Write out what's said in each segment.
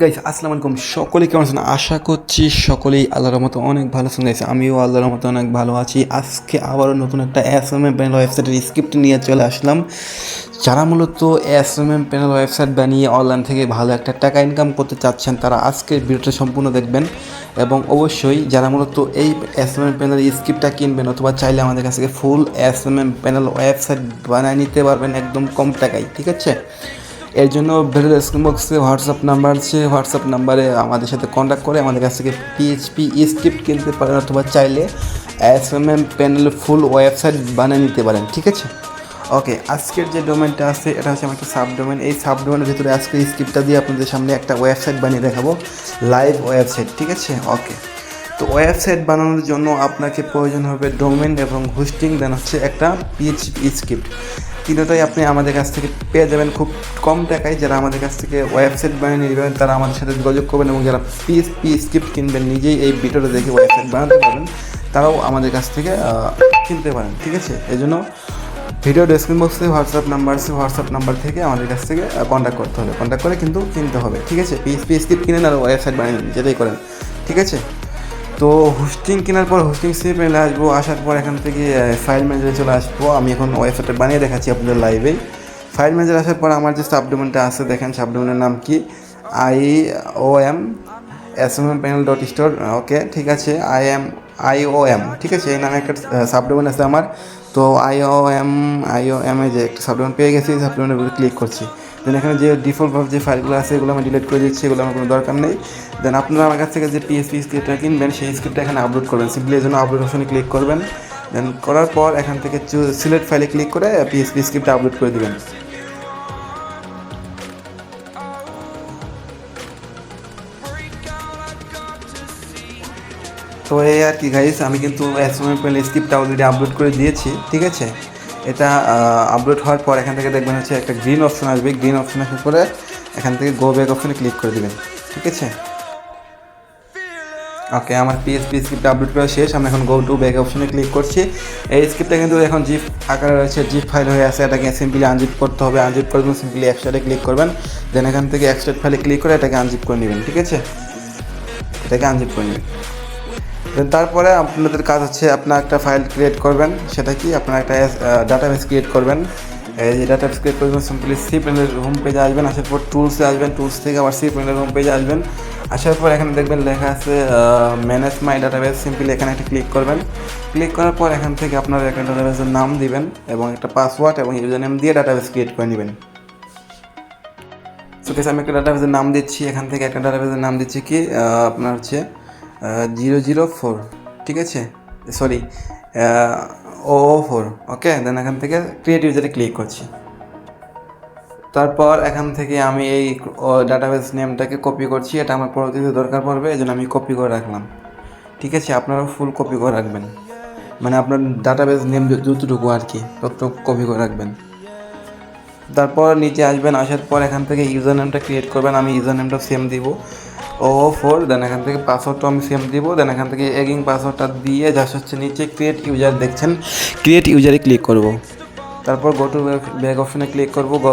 Guys আসসালামু আলাইকুম, সকলে কেমন আছেন? আশা করছি সকলেই আল্লাহর মতো অনেক ভালো আছেন। গাইস আমিও আল্লাহর মতো অনেক ভালো আছি। আজকে আবারও নতুন একটা এসএমএম প্যানেল ওয়েবসাইটের স্ক্রিপ্ট নিয়ে চলে আসলাম। যারা মূলত এসএমএম প্যানেল ওয়েবসাইট বানিয়ে অনলাইন থেকে ভালো একটা টাকা ইনকাম করতে চাচ্ছেন, তারা আজকের ভিডিওটা সম্পূর্ণ দেখবেন। এবং অবশ্যই যারা মূলত এই এসএমএম প্যানেল স্ক্রিপ্টটা কিনবেন অথবা চাইলে আমাদের কাছ থেকে ফুল এসএমএম প্যানেল ওয়েবসাইট বানিয়ে নিতে পারবেন একদম কম টাকায়, ঠিক আছে? এর জন্য ভিডিও ডেসক্রিপশন বক্সে হোয়াটসঅ্যাপ নাম্বার আছে, হোয়াটসঅ্যাপ নাম্বারে আমাদের সাথে কন্ট্যাক্ট করে আমাদের কাছ থেকে পিএইচপি স্ক্রিপ্ট কিনতে পারেন অথবা চাইলে এসএমএম প্যানেল ফুল ওয়েবসাইট বানিয়ে নিতে পারেন, ঠিক আছে? ওকে, আজকের যে ডোমেনটা আছে এটা হচ্ছে আমার একটা সাব ডোমেন। এই সাব ডোমেনের ভিতরে আজকে স্ক্রিপ্টটা দিয়ে আপনাদের সামনে একটা ওয়েবসাইট বানিয়ে দেখাবো, লাইভ ওয়েবসাইট, ঠিক আছে? ওকে, তো ওয়েবসাইট বানানোর জন্য আপনাকে প্রয়োজন হবে ডোমেন এবং হোস্টিং, দেন হচ্ছে একটা পিএইচপি স্ক্রিপ্ট। তিনটাই আপনি আমাদের কাছ থেকে পেয়ে যাবেন খুব কম টাকায়। যারা আমাদের কাছ থেকে ওয়েবসাইট বানিয়ে নেবেন তারা আমাদের সাথে যোগাযোগ করবেন, এবং যারা পিএইচপি স্ক্রিপ্ট কিনবেন নিজেই এই ভিডিওটা দেখে ওয়েবসাইট বানাতে পারবেন, তারাও আমাদের কাছ থেকে কিনতে পারেন, ঠিক আছে? এই জন্য ভিডিও ডেসক্রিপশন বক্সে হোয়াটসঅ্যাপ নাম্বার আছে, হোয়াটসঅ্যাপ নাম্বার থেকে আমাদের কাছ থেকে কন্ট্যাক্ট করতে হবে, কন্ট্যাক্ট করে কিন্তু কিনতে হবে, ঠিক আছে? পিএইচপি স্ক্রিপ্ট কিনেন আর ওয়েবসাইট বানিয়ে নেন, যেটাই করেন, ঠিক আছে? তো হোস্টিং কেনার পর হোস্টিং সিপে আসবো, আসার পর এখান থেকে ফাইল ম্যানেজারে চলে আসবো। আমি এখন ওয়েবসাইটটা বানিয়ে দেখাচ্ছি আপনাদের লাইভেই। ফাইল ম্যানেজার আসার পর আমার যে সাবডোমেনটা আছে, দেখেন সাবডোমেনের নাম কি, IOM SMM panel dot store. Okay, ঠিক আছে, IOM, ঠিক আছে? এই নামে একটা সাবডোমেন আছে আমার। তো IOM যে একটা সাবডোমেন পেয়ে গেছি, সাবডোমেনের উপরে ক্লিক করছি। দেন এখানে যে ডিফল্টভাবে যে ফাইলগুলো আছে এগুলো আমি ডিলিট করে দিচ্ছি, এগুলো আমার কোনো দরকার নেই। দেন আপনারা আমার কাছ থেকে যে পিএইচপি স্ক্রিপ্টটা কিনবেন সেই স্ক্রিপ্টটা এখানে আপলোড করবেন। সিম্পলি এই জন্য আপলোড অপশনে ক্লিক করবেন। দেন করার পর এখান থেকে সিলেক্ট ফাইলে ক্লিক করে পিএইচপি স্ক্রিপ্টটা আপলোড করে দেবেন। তো এই আর কি গাইস, আমি কিন্তু এসএমএম প্যানেল স্ক্রিপ্টটা অলরেডি আপলোড করে দিয়েছি, ঠিক আছে? এটা আপলোড হওয়ার পর এখান থেকে দেখবেন হচ্ছে একটা গ্রিন অপশন আসবে। গ্রিন অপশন আসার পরে এখান থেকে গো ব্যাক অপশনে ক্লিক করে দেবেন, ঠিক আছে? ওকে, আমার পিএইচপি স্ক্রিপ্ট আপলোড করা শেষ। আমি এখন গো টু ব্যাক অপশনে ক্লিক করছি। এই স্ক্রিপ্টটা কিন্তু এখন জিপ আকারে রয়েছে, জিপ ফাইল হয়ে আছে। এটাকে সিম্পলি আনজিপ করতে হবে। আনজিপ করার জন্য সিম্পলি এক্সট্রাটে ক্লিক করবেন। দেন এখান থেকে এক্সট্রাক্ট ফাইলে ক্লিক করে এটাকে আনজিপ করে নেবেন, ঠিক আছে? এটাকে আনজিপ করে নেবেন। দেন তারপরে আপনাদের কাজ হচ্ছে আপনার একটা ফাইল ক্রিয়েট করবেন। সেটা কি, আপনার একটা ডাটাবেস ক্রিয়েট করবেন। এই যে ডাটাবেস ক্রিয়েট করবেন, সিম্পলি সি প্যানেলের হোম পেজে আসবেন। আসার পর টুলসে আসবেন, টুলস থেকে আবার সি প্যানেলের হোম পেজে আসবেন। আসার পর এখানে দেখবেন লেখা আছে ম্যানেজ মাই ডাটাবেস। সিম্পলি এখানে একটা ক্লিক করবেন। ক্লিক করার পর এখান থেকে আপনার একটা ডাটাবেসের নাম দিবেন এবং একটা পাসওয়ার্ড এবং ইউজার নেম দিয়ে ডাটাবেস ক্রিয়েট করে নেবেন। সো গাইস, আমি একটা ডাটাবেসের নাম দিচ্ছি। এখান থেকে একটা ডাটাবেসের নাম দিচ্ছি কি, আপনার হচ্ছে 004, ঠিক আছে? সরি, 004। ওকে, দেন এখান থেকে ক্রিয়েট ইউজারে ক্লিক করছি। তারপর এখান থেকে আমি এই ডাটাবেস নেমটাকে কপি করছি। এটা আমার পরবর্তীতে দরকার পড়বে, এই জন্য আমি কপি করে রাখলাম, ঠিক আছে? আপনারাও ফুল কপি করে রাখবেন, মানে আপনার ডাটাবেস নেম যতটুকু আর কি ততটুকু কপি করে রাখবেন। তারপর নিচে আসবেন, আসার পর এখান থেকে ইউজার নেমটা ক্রিয়েট করবেন। আমি ইউজার নেমটা সেম দিব, 004। দেন এখান থেকে পাসওয়ার্ডটা আমি সেম দিব। দেন এখান থেকে এগিং পাসওয়ার্ডটা দিয়ে জাস্ট হচ্ছে নিচে ক্রিয়েট ইউজার দেখছেন, ক্রিয়েট ইউজারে ক্লিক করব। তারপর গো টু ব্যাক অপশনে ক্লিক করব, গো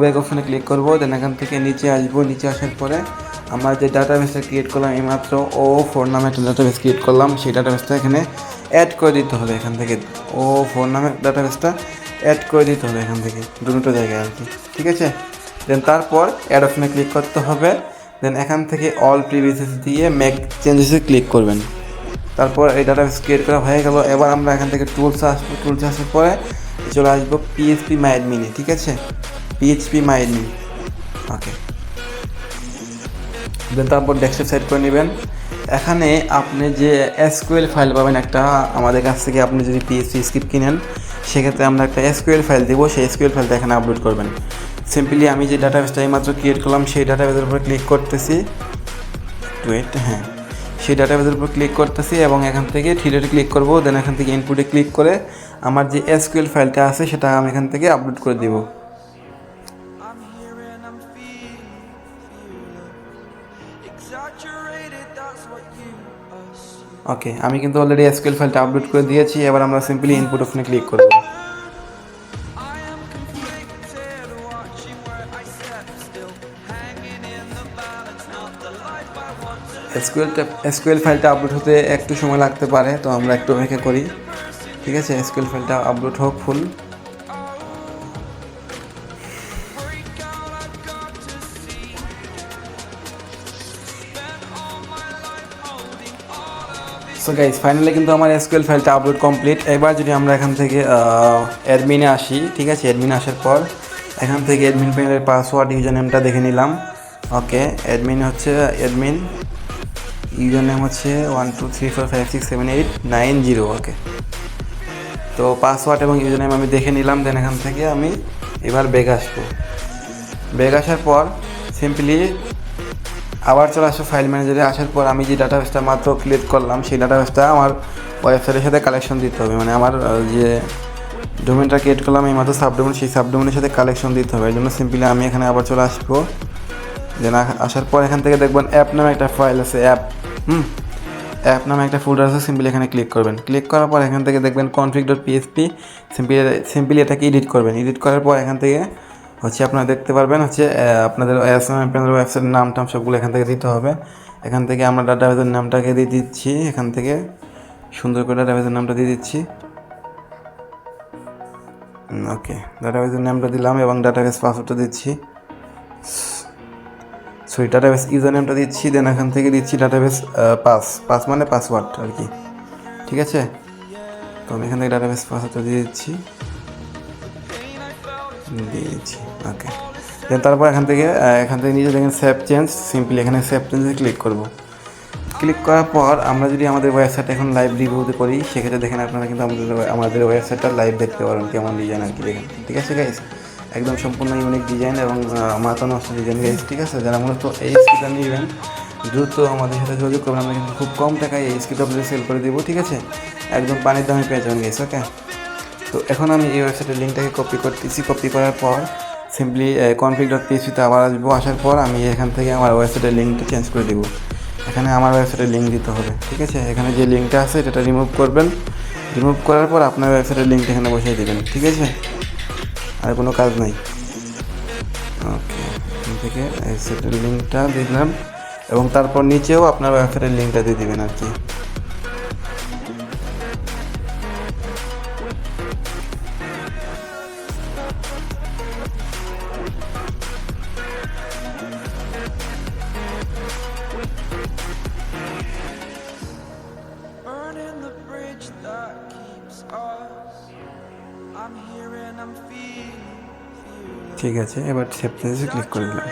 ব্যাক অপশনে ক্লিক করব। দেন এখান থেকে নিচে আসবো। নিচে আসার পরে আমার যে ডাটাবেসটা ক্রিয়েট করলাম, এইমাত্র 004 নামে একটা ডাটাবেস ক্রিয়েট করলাম, সেই ডাটাবেসটা এখানে অ্যাড করে দিতে হবে। এখান থেকে 004 নামে ডাটাবেসটা অ্যাড করে দিতে হবে এখান থেকে দুটো জায়গায় আর কি, ঠিক আছে? দেন তারপর অ্যাড অপশনে ক্লিক করতে হবে। দেন এখান থেকে অল প্রিভিয়াস দিয়ে মেক চেঞ্জেসে ক্লিক করবেন। তারপর এই ডাটাবেস ক্রিয়েট করা হয়ে গেল। এবার আমরা এখান থেকে টুলস আসবো। টুলস আসার পরে চলে আসবো পিএইচপি মাই অ্যাডমিনে, ঠিক আছে? পিএইচপি মাই অ্যাডমিন। ওকে, দেন তারপর ডেস্কটপ সেট করে নেবেন। এখানে আপনি যে এসকিউএল ফাইল পাবেন একটা আমাদের কাছ থেকে, আপনি যদি পিএইচপি স্ক্রিপ্ট কিনেন সেক্ষেত্রে আমরা একটা এসকিউএল ফাইল দেবো, সেই এসকিউএল ফাইলটা এখানে আপলোড করবেন। সিম্পলি আমি যে ডাটাবেসটা এইমাত্র ক্রিয়েট করলাম সেই ডাটাবেসের উপর ক্লিক করতেছি, হ্যাঁ, সেই ডাটাবেসের উপর ক্লিক করতেছি এবং এখান থেকে থ্রিডে ক্লিক করব। দেন এখান থেকে ইনপুটে ক্লিক করে আমার যে এসকিউএল ফাইলটা আছে সেটা আমি এখান থেকে আপলোড করে দেব। ওকে, আমি কিন্তু অলরেডি এসকিউএল ফাইলটা আপলোড করে দিয়েছি। এবার আমরা সিম্পলি ইনপুট অপশনে ক্লিক করব। এসকিউএল ফাইলটা আপলোড হতে একটু সময় লাগতে পারে, তো আমরা একটু অপেক্ষা করি। ঠিক আছে, এসকিউএল ফাইলটা আপলোড হোক ফুল। সো গাইস, ফাইনালি কিন্তু আমার এসকিউএল ফাইলটা আপলোড কমপ্লিট। এবার যদি আমরা এখান থেকে অ্যাডমিনে আসি, ঠিক আছে, অ্যাডমিনে আসার পর এখান থেকে অ্যাডমিন প্যানেলের পাসওয়ার্ড ইউজার নেমটা দেখে নিলাম। ওকে, অ্যাডমিন হচ্ছে অ্যাডমিন, ইউজার নেম হচ্ছে 1234567890। ওকে, তো পাসওয়ার্ড এবং ইউজার নেম আমি দেখে নিলাম। দেন এখান থেকে আমি এবার ব্যাক আসবো। ব্যাক আসার পর সিম্পলি আবার চলে আসবো ফাইল ম্যানেজারে। আসার পর আমি যে ডাটাবেসটা মাত্র ক্রিয়েট করলাম, সেই ডাটাবেসটা আমার ওয়েবসাইটের সাথে কালেকশন দিতে হবে। মানে আমার যে ডোমেনটা ক্রিয়েট করলাম এই মাত্র সাবডোমেন, সেই সাবডোমেনের সাথে কালেকশন দিতে হবে। এই জন্য সিম্পলি আমি এখানে আবার চলে আসবো। দেন আসার পর এখান থেকে দেখবেন অ্যাপ নামে একটা ফাইল আছে, অ্যাপ নামে একটা ফোল্ডার আছে। সিম্পলি এখানে ক্লিক করবেন। ক্লিক করার পর এখান থেকে দেখবেন config.php, সিম্পলি এটাকে এডিট করবেন। এডিট করার পর এখান থেকে হচ্ছে আপনারা দেখতে পারবেন হচ্ছে আপনাদের আপনাদের ওয়েবসাইটের নাম টাম সবগুলো এখান থেকে দিতে হবে। এখান থেকে আমরা ডাটাবেসের নামটাকে দিয়ে দিচ্ছি। এখান থেকে সুন্দর করে ডাটাবেসের নামটা দিয়ে দিচ্ছি। ওকে, ডাটাবেসের নামটা দিলাম এবং ডাটাবেস পাসওয়ার্ডটা দিচ্ছি। সো ডাটাবেস ইউজার নেমটা দিচ্ছি। দেন এখান থেকে দিচ্ছি ডাটাবেস পাস মানে পাসওয়ার্ড আর কি। ঠিক আছে, তো আমি এখান থেকে ডাটাবেস পাসওয়ার্ডটা দিয়ে দিচ্ছি। ওকে, দেন তারপর এখান থেকে নিচে দেখেন সেভ চেঞ্জ, সিম্পলি এখানে সেভ চেঞ্জে ক্লিক করব। ক্লিক করার পর আমরা যদি আমাদের ওয়েবসাইটটা এখন লাইভ রিভিউতে করি, সেক্ষেত্রে দেখেন আপনারা কিন্তু আমাদের ওয়েবসাইটটা লাইভ দেখতে পারেন কেমন ডিজাইন আর কি দেখেন। ঠিক আছে গাইস, একদম সম্পূর্ণ ইউনিক ডিজাইন এবং মাথা নষ্ট ডিজাইন গাইস। ঠিক আছে, যারা মূলত এই স্ক্রিপ্টটা নেবেন দ্রুত আমাদের সাথে যোগাযোগ করবেন। আমরা কিন্তু খুব কম টাকায় এই স্ক্রিপ্ট আপনাদের সেল করে দেবো। ঠিক আছে, একদম পানির দামে পেয়ে যাবেন গাইস। ওকে, তো এখন আমি এই ওয়েবসাইটের লিঙ্কটাকে কপি করতেছি। কপি করার পর সিম্পলি config.php-তে আবার আসবো। আসার পর আমি এখান থেকে আমার ওয়েবসাইটের লিঙ্কটা চেঞ্জ করে দেবো। এখানে আমার ওয়েবসাইটের লিঙ্ক দিতে হবে। ঠিক আছে, এখানে যে লিঙ্কটা আছে সেটা রিমুভ করবেন। রিমুভ করার পর আপনার ওয়েবসাইটের লিঙ্কটা এখানে বসিয়ে দেবেন। ঠিক আছে, আর কোনো কাজ নাই। ওকে, এখান থেকে ওয়েবসাইটের লিঙ্কটা দিলাম এবং তারপর নিচেও আপনার ওয়েবসাইটের লিঙ্কটা দিয়ে দেবেন আর কি। ঠিক আছে, এবার সেভ চেঞ্জে ক্লিক করে দিলাম।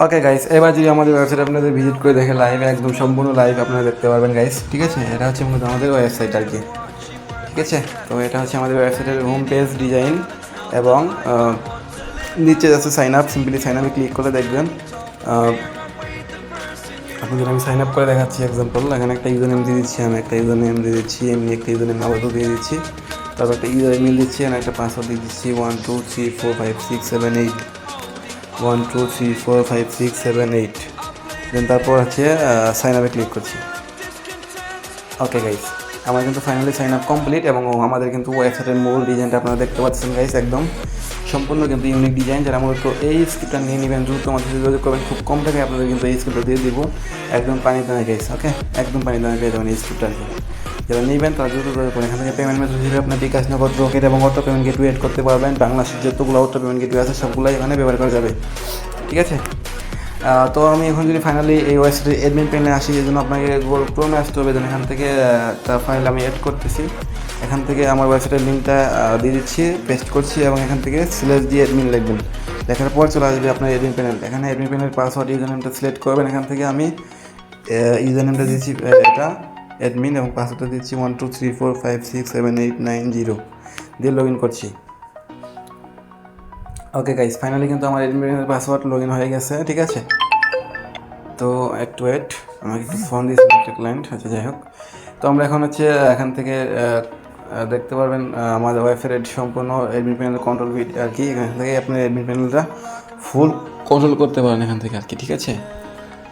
ওকে গাইস, এবার যদি আমাদের ওয়েবসাইট আপনাদের ভিজিট করে দেখে লাইভ, একদম সম্পূর্ণ লাইভ আপনারা দেখতে পারবেন গাইস। ঠিক আছে, এটা হচ্ছে মূলত আমাদের ওয়েবসাইট আর কি। ঠিক আছে, তো এটা হচ্ছে আমাদের ওয়েবসাইটের হোম পেজ ডিজাইন এবং নিচে আছে সাইন আপ। সিম্পলি সাইন আপে ক্লিক করে দেখবেন। আপনাদের আমি সাইন আপ করে দেখাচ্ছি এক্সাম্পল। এখানে একটা ইউজার নেম দিয়ে দিচ্ছি, আমি একটা ইউজার নেম দিয়ে দিচ্ছি, এমনি একটা ইউজার নেম আবারও দিয়ে দিচ্ছি। তারপর একটা ইউজার ইমেল দিচ্ছি আর একটা পাসওয়ার্ড দিয়ে দিচ্ছি 12345678 12345678। দেন তারপর হচ্ছে সাইন আপে ক্লিক করছি। ওকে গাইস, আমার কিন্তু ফাইনালি সাইন আপ কমপ্লিট এবং আমাদের কিন্তু ওয়েবসাইটের মূল ডিজাইনটা আপনারা দেখতে পাচ্ছেন গাইস। একদম সম্পূর্ণ কিন্তু ইউনিক ডিজাইন। যারা মূলত এই স্ক্রিপ্টটা নিয়ে নেবেন দ্রুত আমাদের সাথে যোগাযোগ করবেন। খুব কম টাকায় আপনাদের কিন্তু এই স্ক্রিপ্টটা দিয়ে দিব, একদম পানি দামে গাইস। ওকে, একদম পানি দামে পেয়ে যাবেন এই স্ক্রিপ্টটা। যারা নেবেন তারা দ্রুত যোগাযোগ করুন। এখান থেকে পেমেন্ট মেথড হিসেবে আপনার বিকাশ, নগদ, রকেট এবং অটো পেমেন্ট গেটওয়ে এড করতে পারবেন। বাংলাদেশের যতগুলো অটো পেমেন্ট গেটওয়ে আছে সবগুলোই এখানে ব্যবহার করা যাবে। ঠিক আছে, তো আমি এখন যদি ফাইনালি এই ওয়েবসাইটের অ্যাডমিন প্যানেলে আসি, এই জন্য আপনাকে গুগল ক্রোমে আসতে হবে। দেন এখান থেকে একটা ফাইল আমি অ্যাড করতেছি। এখান থেকে আমার ওয়েবসাইটের লিঙ্কটা দিয়ে দিচ্ছি, পেস্ট করছি এবং এখান থেকে স্ল্যাশ দিয়ে অ্যাডমিন লিখবেন। লেখার পর চলে আসবে আপনার অ্যাডমিন প্যানেল। এখানে অ্যাডমিন প্যানেল পাসওয়ার্ড ইউজার নেমটা সিলেক্ট করবেন। এখান থেকে আমি ইউজার নেমটা দিচ্ছি এটা অ্যাডমিন এবং পাসওয়ার্ডটা দিচ্ছি 1234567890 দিয়ে লগ ইন করছি। ওকে গাইস, ফাইনালি কিন্তু আমার অ্যাডমিনের পাসওয়ার্ড লগ ইন হয়ে গেছে। ঠিক আছে, তো একটু ওয়েট, আমাকে একটু ফোন দিয়েছে একটা ক্লায়েন্ট। আচ্ছা, যাই হোক, তো আমরা এখন হচ্ছে এখান থেকে দেখতে পারবেন আমাদের ওয়েবসাইট সম্পূর্ণ অ্যাডমিন প্যানেল কন্ট্রোল ভিড আর কি। এখান থেকে আপনি অ্যাডমিন প্যানেলটা ফুল কন্ট্রোল করতে পারেন এখান থেকে আর কি। ঠিক আছে,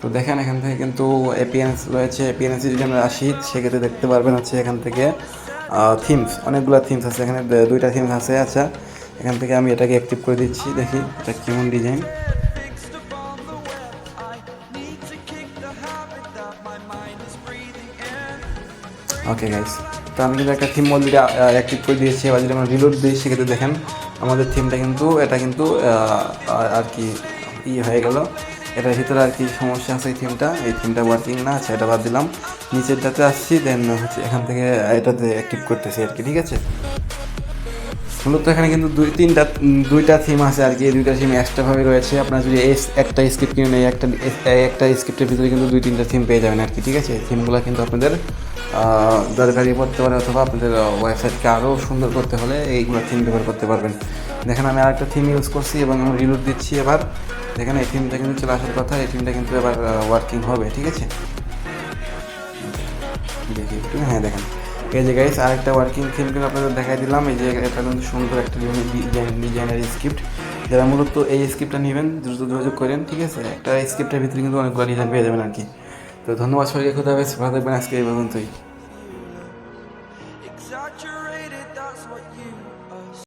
তো দেখেন এখান থেকে কিন্তু এপিএনএস রয়েছে। এপিএনএস যদি আমরা আসি সেক্ষেত্রে দেখতে পারবেন হচ্ছে এখান থেকে থিমস, অনেকগুলো থিমস আছে এখানে, 2টা থিমস আছে। আচ্ছা, এখান থেকে আমি এটাকে অ্যাক্টিভ করে দিচ্ছি, দেখি এটা কেমন ডিজাইন। ওকে গাইস, তো আমি কিন্তু একটা থিম অলরেডি অ্যাক্টিভ করে দিয়েছি। এবার যদি আমরা রিলোড দিই সেক্ষেত্রে দেখেন আমাদের থিমটা কিন্তু এটা কিন্তু আর কি হয়ে গেল। এটার ভিতরে আর কি সমস্যা আছে, এই থিমটা ওয়ার্কিং না। আচ্ছা, এটা বাদ দিলাম, নিচেরটাতে আসছি, দেন হচ্ছে এখান থেকে এটাতে অ্যাক্টিভ করতেছি আর কি। ঠিক আছে, মূলত এখানে কিন্তু দুইটা থিম আছে আর কি। এই দুইটা থিম এক্সট্রাভাবে রয়েছে। আপনারা যদি একটা স্ক্রিপ্ট কিনে নেই, একটা স্ক্রিপ্টের ভিতরে কিন্তু 2-3টা থিম পেয়ে যাবেন আর কি। ঠিক আছে, থিমগুলো কিন্তু আপনাদের দরকারি পড়তে পারে, অথবা আপনাদের ওয়েবসাইটকে আরও সুন্দর করতে হলে এইগুলো থিম ব্যবহার করতে পারবেন। দেখেন আমি আরেকটা থিম ইউজ করছি এবং আমি রিলোড দিচ্ছি। এবার দেখেন এই থিমটা কিন্তু চলে আসার কথা, এই থিমটা কিন্তু এবার ওয়ার্কিং হবে। ঠিক আছে, দেখি একটু, হ্যাঁ দেখেন এই যে গাইস আরেকটা ওয়ার্কিং থিম কিন্তু আপনাদের দেখাই দিলাম। এই যে এটা কিন্তু সুন্দর একটা ডিজাইনের স্ক্রিপ্ট। যারা মূলত এই স্ক্রিপ্টটা নেবেন দ্রুত যোগাযোগ করেন। ঠিক আছে, একটা স্ক্রিপ্টের ভিতরে কিন্তু অনেকগুলো ডিজাইন পেয়ে যাবেন আর কি। তো ধন্যবাদ সবাইকে, খুদা হাফেজ, ভালো থাকবেন। আজকে এই পর্যন্তই।